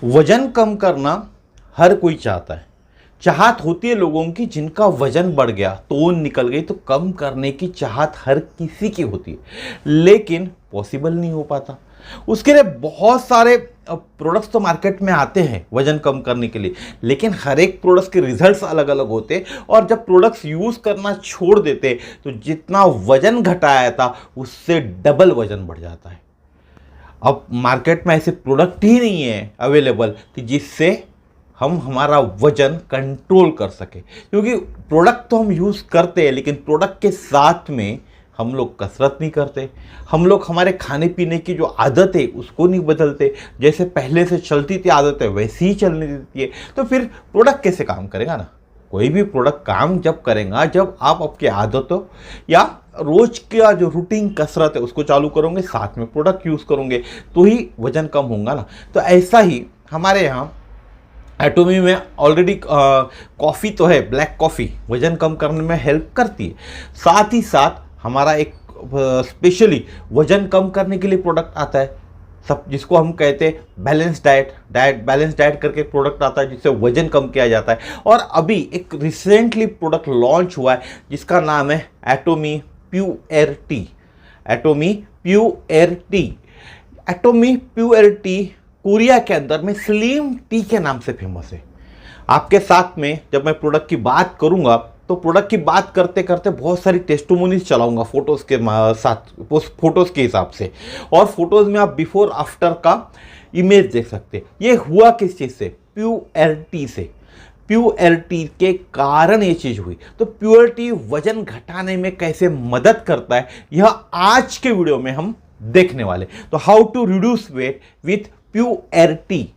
वजन कम करना हर कोई चाहता है। चाहत होती है लोगों की जिनका वजन बढ़ गया, तोन निकल गई, तो कम करने की चाहत हर किसी की होती है, लेकिन पॉसिबल नहीं हो पाता। उसके लिए बहुत सारे प्रोडक्ट्स तो मार्केट में आते हैं वजन कम करने के लिए, लेकिन हर एक प्रोडक्ट्स के रिजल्ट्स अलग अलग होते हैं। और जब प्रोडक्ट्स यूज़ करना छोड़ देते तो जितना वजन घटाया था उससे डबल वजन बढ़ जाता है। अब मार्केट में ऐसे प्रोडक्ट ही नहीं है अवेलेबल कि जिससे हम हमारा वजन कंट्रोल कर सके, क्योंकि प्रोडक्ट तो हम यूज़ करते हैं, लेकिन प्रोडक्ट के साथ में हम लोग कसरत नहीं करते। हम लोग हमारे खाने पीने की जो आदत है उसको नहीं बदलते। जैसे पहले से चलती थी आदत है वैसी ही चलने देती है, तो फिर प्रोडक्ट कैसे काम करेगा ना। कोई भी प्रोडक्ट काम जब करेगा जब आप आपकी आदतों या रोज का जो रूटीन कसरत है उसको चालू करोगे, साथ में प्रोडक्ट यूज़ करोगे, तो ही वजन कम होगा ना। तो ऐसा ही हमारे यहाँ एटोमी में ऑलरेडी कॉफ़ी तो है, ब्लैक कॉफ़ी वजन कम करने में हेल्प करती है। साथ ही साथ हमारा एक स्पेशली वजन कम करने के लिए प्रोडक्ट आता है, सब जिसको हम कहते हैं बैलेंस बैलेंस डाइट करके प्रोडक्ट आता है जिससे वजन कम किया जाता है। और अभी एक रिसेंटली प्रोडक्ट लॉन्च हुआ है जिसका नाम है Atomy purity. Atomy purity Atomy purity Korea के अंदर में स्लिम टी के नाम से फेमस है। आपके साथ में जब मैं प्रोडक्ट की बात करूंगा तो प्रोडक्ट की बात करते करते बहुत सारी टेस्टिमोनीज चलाऊंगा फोटोज़ के साथ, फोटोज़ के हिसाब से, और फोटोज़ में आप बिफोर आफ्टर का इमेज देख सकते हैं। ये हुआ किस चीज़ से? प्योरिटी से। प्योरिटी के कारण ये चीज़ हुई। तो प्योरिटी वजन घटाने में कैसे मदद करता है यह आज के वीडियो में हम देखने वाले। तो how to reduce weight with purity,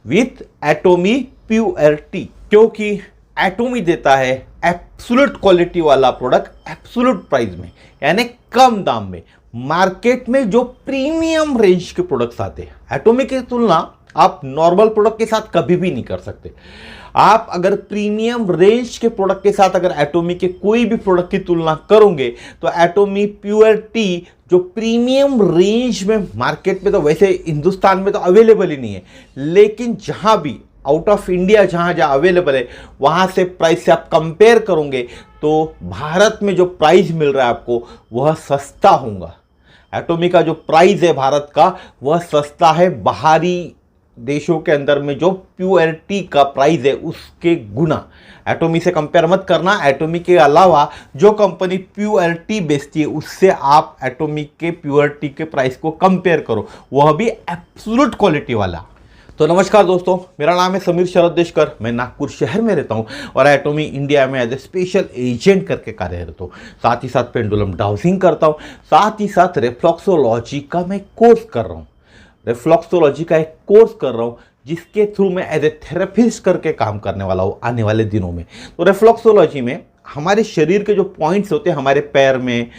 with Atomy purity, क्योंकि एटोमी देता है एब्सोल्यूट क्वालिटी वाला प्रोडक्ट एब्सोल्यूट प्राइस में, यानी कम दाम में। मार्केट में जो प्रीमियम रेंज के प्रोडक्ट्स आते हैं एटोमी की तुलना आप नॉर्मल प्रोडक्ट के साथ कभी भी नहीं कर सकते। आप अगर प्रीमियम रेंज के प्रोडक्ट के साथ अगर एटोमी के कोई भी प्रोडक्ट की तुलना करोगे तो एटोमी प्योरिटी जो प्रीमियम रेंज में मार्केट में तो वैसे हिंदुस्तान में तो अवेलेबल ही नहीं है, लेकिन जहां भी आउट ऑफ इंडिया जहां जहां अवेलेबल है वहां से प्राइस से आप कंपेयर करोगे तो भारत में जो प्राइस मिल रहा है आपको वह सस्ता होगा। एटोमी का जो प्राइस है भारत का वह सस्ता है बाहरी देशों के अंदर में जो प्योरिटी का प्राइस है उसके गुना। एटोमी से कंपेयर मत करना। एटोमी के अलावा जो कंपनी प्योरिटी बेचती है उससे आप एटोमी के प्योरिटी के प्राइस को कंपेयर करो, वह भी एब्सोल्यूट क्वालिटी वाला। तो नमस्कार दोस्तों, मेरा नाम है समीर शरद देशकर, मैं नागपुर शहर में रहता हूं और एटोमी इंडिया में एज ए स्पेशल एजेंट करके कार्यरत हूं। साथ ही साथ पेंडुलम डाउजिंग करता हूं, साथ ही साथ रिफ्लेक्सोलॉजी का मैं कोर्स कर रहा हूं। रिफ्लेक्सोलॉजी का एक कोर्स कर रहा हूं जिसके थ्रू मैं एज ए थेरेपिस्ट करके काम करने वाला हूं आने वाले दिनों में। तो रिफ्लेक्सोलॉजी में हमारे शरीर के जो पॉइंट्स होते हैं हमारे पैर में,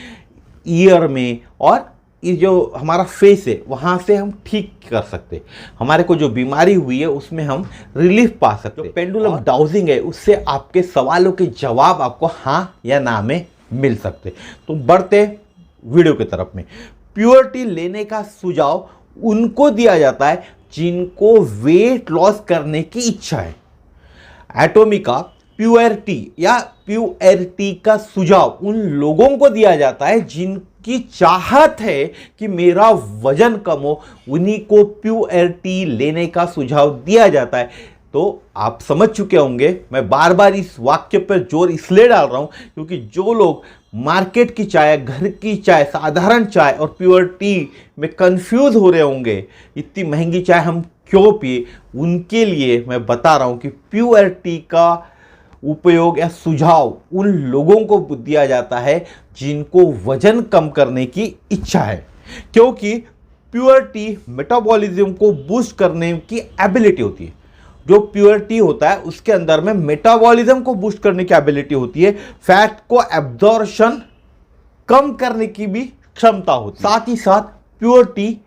ईयर में, और ये जो हमारा फेस है वहाँ से हम ठीक कर सकते। हमारे को जो बीमारी हुई है उसमें हम रिलीफ पा सकते। जो पेंडुलम डाउजिंग है उससे आपके सवालों के जवाब आपको हाँ या ना में मिल सकते। तो बढ़ते वीडियो की तरफ में। प्योरिटी लेने का सुझाव उनको दिया जाता है जिनको वेट लॉस करने की इच्छा है। एटोमी का प्योरिटी का सुझाव उन लोगों को दिया जाता है जिनकी चाहत है कि मेरा वजन कम हो, उन्हीं को प्योरिटी लेने का सुझाव दिया जाता है। तो आप समझ चुके होंगे मैं बार बार इस वाक्य पर जोर इसलिए डाल रहा हूं क्योंकि जो लोग मार्केट की चाय, घर की चाय, साधारण चाय और प्योरिटी में कंफ्यूज हो रहे होंगे, इतनी महंगी चाय हम क्यों पिए, उनके लिए मैं बता रहा हूं कि प्योरिटी का उपयोग या सुझाव उन लोगों को दिया जाता है जिनको वजन कम करने की इच्छा है, क्योंकि प्योरिटी मेटाबॉलिज्म को बूस्ट करने की एबिलिटी होती है। जो प्योरिटी होता है उसके अंदर में मेटाबॉलिज्म को बूस्ट करने की एबिलिटी होती है, फैट को एब्जॉर्प्शन कम करने की भी क्षमता होती है। साथ ही साथ purity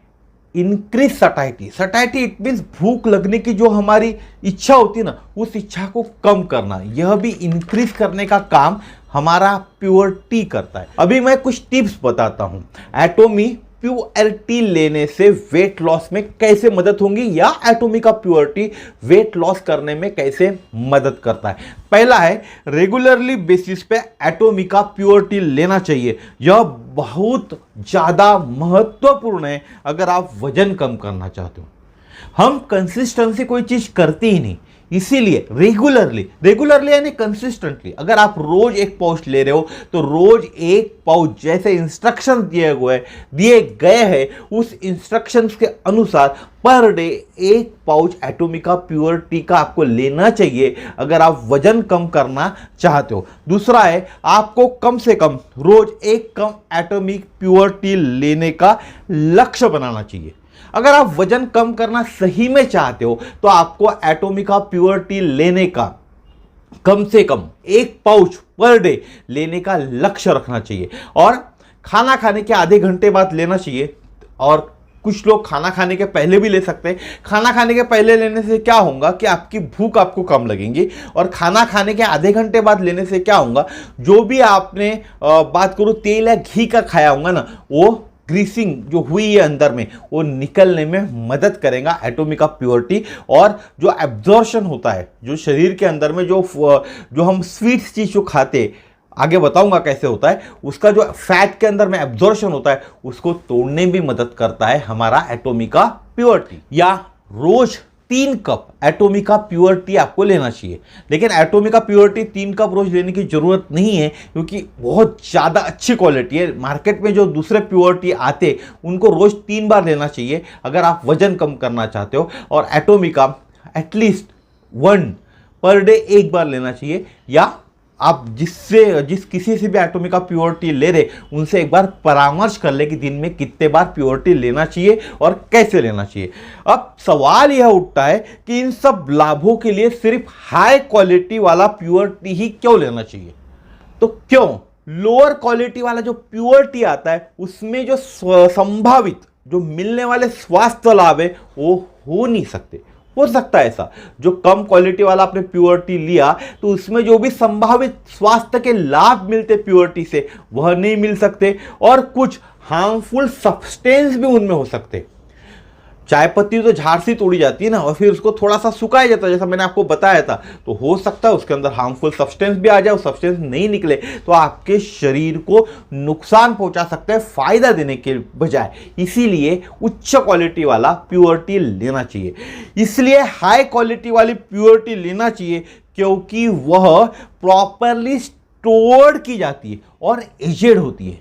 increase satiety. Satiety it means भूख लगने की जो हमारी इच्छा होती है ना, उस इच्छा को कम करना, यह भी इंक्रीज करने का काम हमारा प्योरिटी करता है। अभी मैं कुछ टिप्स बताता हूं। एटोमी प्योरिटी लेने से वेट लॉस में कैसे मदद होंगी या एटॉमिक का प्योरिटी वेट लॉस करने में कैसे मदद करता है। पहला है, रेगुलरली बेसिस पे एटॉमिक का प्योरिटी लेना चाहिए। यह बहुत ज़्यादा महत्वपूर्ण है अगर आप वजन कम करना चाहते हो। हम कंसिस्टेंसी कोई चीज़ करते ही नहीं, इसीलिए रेगुलरली यानी कंसिस्टेंटली अगर आप रोज एक पाउच ले रहे हो तो रोज एक पाउच जैसे इंस्ट्रक्शन दिए गए हैं उस इंस्ट्रक्शंस के अनुसार पर डे एक पाउच एटॉमिक का प्योरिटी का आपको लेना चाहिए अगर आप वजन कम करना चाहते हो। दूसरा है, आपको कम से कम रोज एक कम एटॉमिक प्योरिटी लेने का लक्ष्य बनाना चाहिए। अगर आप वजन कम करना सही में चाहते हो तो आपको एटॉमिक का प्योरिटी लेने का कम से कम एक पाउच पर डे लेने का लक्ष्य रखना चाहिए और खाना खाने के आधे घंटे बाद लेना चाहिए। और कुछ लोग खाना खाने के पहले भी ले सकते हैं। खाना खाने के पहले लेने से क्या होगा कि आपकी भूख आपको कम लगेगी और खाना खाने के आधे घंटे बाद लेने से क्या होगा, जो भी आपने बात करो तेल या घी का खाया होगा ना, वो ग्रीसिंग जो हुई है अंदर में वो निकलने में मदद करेगा एटॉमिक का प्योरिटी। और जो एब्जॉर्प्शन होता है जो शरीर के अंदर में जो हम स्वीट्स चीज जो खाते, आगे बताऊंगा कैसे होता है, उसका जो फैट के अंदर में एब्जॉर्प्शन होता है उसको तोड़ने में मदद करता है हमारा एटॉमिक का प्योरिटी। या रोज 3 कप एटॉमिक का प्योरिटी आपको लेना चाहिए। लेकिन एटॉमिक का प्योरिटी 3 कप रोज लेने की जरूरत नहीं है क्योंकि बहुत ज़्यादा अच्छी क्वालिटी है। मार्केट में जो दूसरे प्योरिटी आते उनको रोज 3 बार लेना चाहिए अगर आप वजन कम करना चाहते हो। और एटॉमिक का एटलीस्ट 1 पर डे एक बार लेना चाहिए। या आप जिस किसी से भी एटॉमिक का प्योरिटी ले रहे उनसे एक बार परामर्श कर ले कि दिन में कितने बार प्योरिटी लेना चाहिए और कैसे लेना चाहिए। अब सवाल यह उठता है कि इन सब लाभों के लिए सिर्फ हाई क्वालिटी वाला प्योरिटी ही क्यों लेना चाहिए। तो क्यों लोअर क्वालिटी वाला जो प्योरिटी आता है उसमें जो संभावित जो मिलने वाले स्वास्थ्य लाभ है वो हो नहीं सकते। हो सकता है ऐसा, जो कम क्वालिटी वाला आपने प्योरिटी लिया तो उसमें जो भी संभावित स्वास्थ्य के लाभ मिलते प्योरिटी से वह नहीं मिल सकते और कुछ हार्मफुल सब्सटेंस भी उनमें हो सकते। चाय पत्ती तो झाड़ से तोड़ी जाती है ना और फिर उसको थोड़ा सा सुखाया जाता है जैसा मैंने आपको बताया था, तो हो सकता है उसके अंदर हार्मफुल सब्सटेंस भी आ जाए, सब्सटेंस नहीं निकले तो आपके शरीर को नुकसान पहुंचा सकता है फायदा देने के बजाय। इसीलिए उच्च क्वालिटी वाला प्योरिटी लेना चाहिए। इसलिए हाई क्वालिटी वाली प्योरिटी लेना चाहिए क्योंकि वह प्रॉपरली स्टोर्ड की जाती है और एजेड होती है।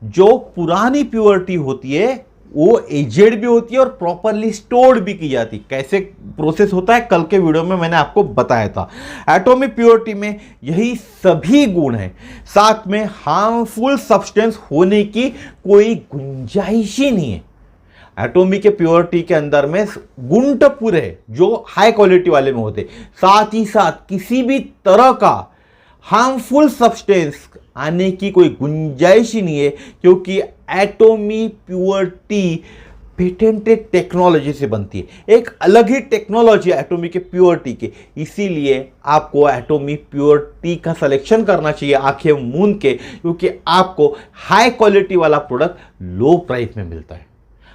जो पुरानी प्योरिटी होती है वो एजेड भी होती है और प्रॉपरली स्टोर्ड भी की जाती है। कैसे प्रोसेस होता है कल के वीडियो में मैंने आपको बताया था। एटॉमिक प्योरिटी में यही सभी गुण हैं, साथ में हार्मफुल सब्सटेंस होने की कोई गुंजाइश ही नहीं है। एटॉमिक के प्योरिटी के अंदर में गुण तो पूरे हैं जो हाई क्वालिटी वाले में होते, साथ ही साथ किसी भी तरह का हार्मफुल सब्सटेंस आने की कोई गुंजाइश ही नहीं है क्योंकि एटॉमिक प्योरिटी पेटेंटेड टेक्नोलॉजी से बनती है। एक अलग ही टेक्नोलॉजी है एटॉमिक के प्योरिटी की, इसीलिए आपको एटॉमिक प्योरिटी का सिलेक्शन करना चाहिए आंखें मूंद के, क्योंकि आपको हाई क्वालिटी वाला प्रोडक्ट लो प्राइस में मिलता है।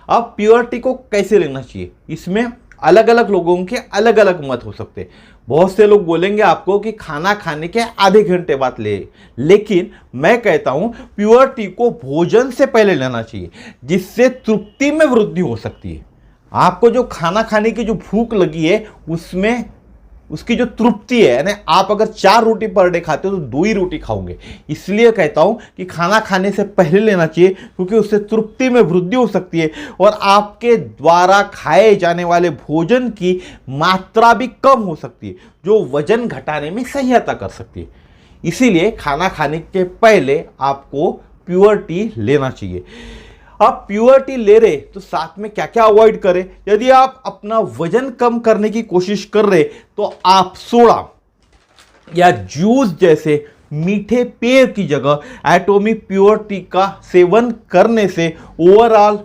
अब प्योरिटी को कैसे लेना चाहिए, इसमें अलग अलग लोगों के अलग अलग मत हो सकते हैं। बहुत से लोग बोलेंगे आपको कि खाना खाने के आधे घंटे बाद ले, लेकिन मैं कहता हूं प्योरिटी को भोजन से पहले लेना चाहिए जिससे तृप्ति में वृद्धि हो सकती है। आपको जो खाना खाने की जो भूख लगी है उसमें उसकी जो तृप्ति है, यानी आप अगर 4 रोटी पर डे खाते हो तो 2 ही रोटी खाओगे। इसलिए कहता हूं कि खाना खाने से पहले लेना चाहिए क्योंकि उससे तृप्ति में वृद्धि हो सकती है और आपके द्वारा खाए जाने वाले भोजन की मात्रा भी कम हो सकती है जो वजन घटाने में सहायता कर सकती है। इसीलिए खाना खाने के पहले आपको प्योरिटी लेना चाहिए। आप प्योरिटी ले रहे तो साथ में क्या क्या अवॉइड करें। यदि आप अपना वजन कम करने की कोशिश कर रहे तो आप सोडा या जूस जैसे मीठे पेय की जगह एटॉमिक प्योरिटी का सेवन करने से ओवरऑल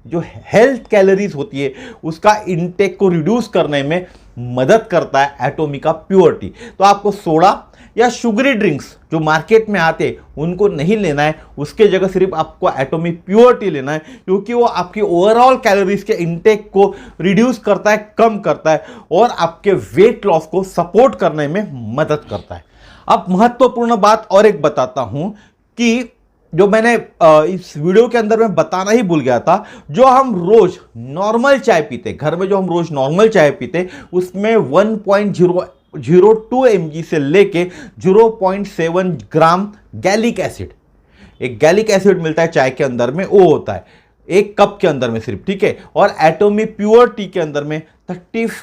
जो हेल्थ कैलोरीज होती है उसका इंटेक को रिड्यूस करने में मदद करता है एटॉमिक का प्योरिटी। तो आपको सोडा या शुगरी ड्रिंक्स जो मार्केट में आते उनको नहीं लेना है, उसके जगह सिर्फ आपको एटॉमिक प्योर टी लेना है, क्योंकि वो आपकी ओवरऑल कैलोरीज के इंटेक को रिड्यूस करता है, कम करता है और आपके वेट लॉस को सपोर्ट करने में मदद करता है। अब महत्वपूर्ण बात और एक बताता हूं कि जो मैंने इस वीडियो के अंदर मैं बताना ही भूल गया था, जो हम रोज नॉर्मल चाय पीते, घर में जो हम रोज नॉर्मल चाय पीते, उसमें 1.02 mg से लेके 0.7 ग्राम गैलिक एसिड, एक गैलिक एसिड मिलता है चाय के अंदर में, वो होता है एक कप के अंदर में सिर्फ, ठीक है। और एटॉमिक प्योर टी के अंदर में 35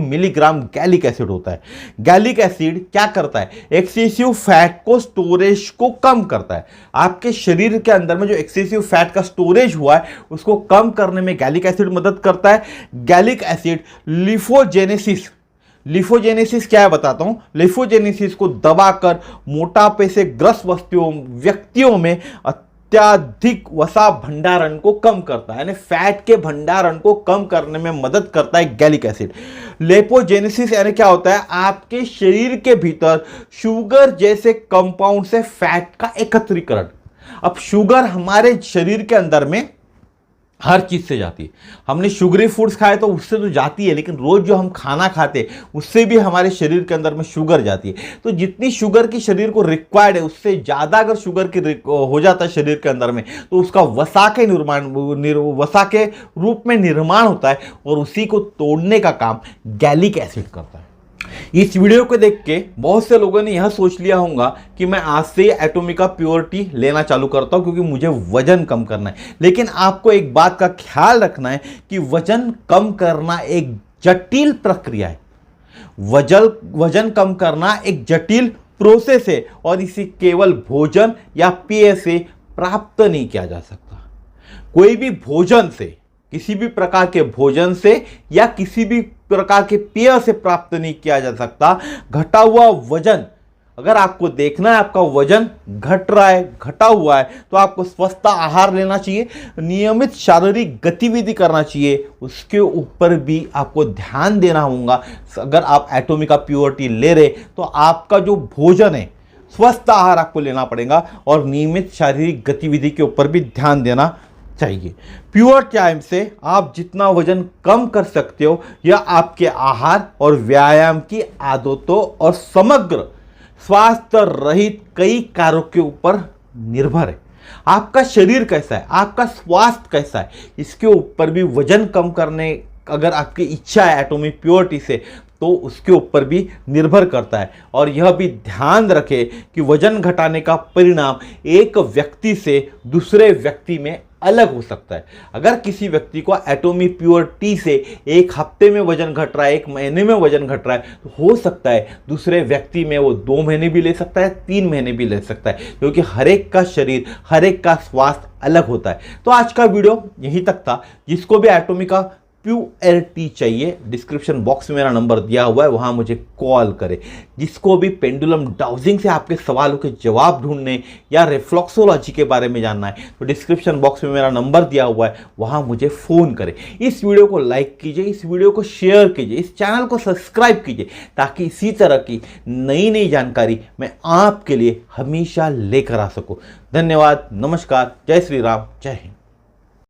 मिलीग्राम गैलिक एसिड होता है। गैलिक एसिड क्या करता है, एक्सेसिव फैट को स्टोरेज को कम करता है। आपके शरीर के अंदर में जो एक्सेसिव फैट का स्टोरेज हुआ है उसको कम करने में गैलिक एसिड मदद करता है। गैलिक एसिड लिफोजेनेसिस क्या है बताता हूं। लिफोजेनेसिस को दबाकर मोटापे से ग्रस्त व्यक्तियों में अत्याधिक वसा भंडारण को कम करता है, यानी फैट के भंडारण को कम करने में मदद करता है गैलिक एसिड। लिपोजेनेसिस यानी क्या होता है, आपके शरीर के भीतर शुगर जैसे कंपाउंड से फैट का एकत्रीकरण। अब शुगर हमारे शरीर के अंदर में हर चीज से जाती है। हमने शुगरी फूड्स खाए तो उससे तो जाती है, लेकिन रोज जो हम खाना खाते उससे भी हमारे शरीर के अंदर में शुगर जाती है। तो जितनी शुगर की शरीर को रिक्वायर्ड है उससे ज्यादा अगर शुगर की हो जाता है शरीर के अंदर में, तो उसका वसा के रूप में निर्माण होता है और उसी को तोड़ने का काम गैलिक एसिड करता है। इस वीडियो को देख के बहुत से लोगों ने यह सोच लिया होगा कि मैं आज से एटॉमिका प्योर टी लेना चालू करता हूं क्योंकि मुझे वजन कम करना है। लेकिन आपको एक बात का ख्याल रखना है कि वजन कम करना एक जटिल प्रक्रिया है। वजन कम करना एक जटिल प्रोसेस है और इसे केवल भोजन या पेय से प्राप्त नहीं किया जा सकता। कोई भी भोजन से, किसी भी प्रकार के भोजन से या किसी भी प्रकार के पेय से प्राप्त नहीं किया जा सकता। घटा हुआ वजन, अगर आपको देखना है आपका वजन घट रहा है, घटा हुआ है, तो आपको स्वस्थ आहार लेना चाहिए, नियमित शारीरिक गतिविधि करना चाहिए, उसके ऊपर भी आपको ध्यान देना होगा। अगर आप एटॉमिका प्योर टी ले रहे तो आपका जो भोजन है, स्वस्थ आहार आपको लेना पड़ेगा और नियमित शारीरिक गतिविधि के ऊपर भी ध्यान देना चाहिए। प्योर टाइम से आप जितना वजन कम कर सकते हो यह आपके आहार और व्यायाम की आदतों और समग्र स्वास्थ्य रहित कई कार्यों के ऊपर निर्भर है। आपका शरीर कैसा है, आपका स्वास्थ्य कैसा है, इसके ऊपर भी वजन कम करने अगर आपकी इच्छा है एटॉमिक प्योर टी से तो उसके ऊपर भी निर्भर करता है। और यह भी ध्यान रखें कि वजन घटाने का परिणाम एक व्यक्ति से दूसरे व्यक्ति में अलग हो सकता है। अगर किसी व्यक्ति को एटॉमिक प्योर टी से एक हफ्ते में वजन घट रहा है, एक महीने में वजन घट रहा है, तो हो सकता है दूसरे व्यक्ति में वो 2 महीने भी ले सकता है, 3 महीने भी ले सकता है, क्योंकि हर एक का शरीर, हर एक का स्वास्थ्य अलग होता है। तो आज का वीडियो यहीं तक था। जिसको भी एटॉमिका प्योर टी चाहिए, डिस्क्रिप्शन बॉक्स में मेरा नंबर दिया हुआ है, वहां मुझे कॉल करें। जिसको भी पेंडुलम डाउजिंग से आपके सवालों के जवाब ढूंढने या रिफ्लेक्सोलॉजी के बारे में जानना है तो डिस्क्रिप्शन बॉक्स में मेरा नंबर दिया हुआ है, वहां मुझे फ़ोन करें। इस वीडियो को लाइक कीजिए, इस वीडियो को शेयर कीजिए, इस चैनल को सब्सक्राइब कीजिए, ताकि इसी तरह की नई जानकारी मैं आपके लिए हमेशा लेकर आ सकूँ। धन्यवाद, नमस्कार, जय श्री राम, जय हिंद।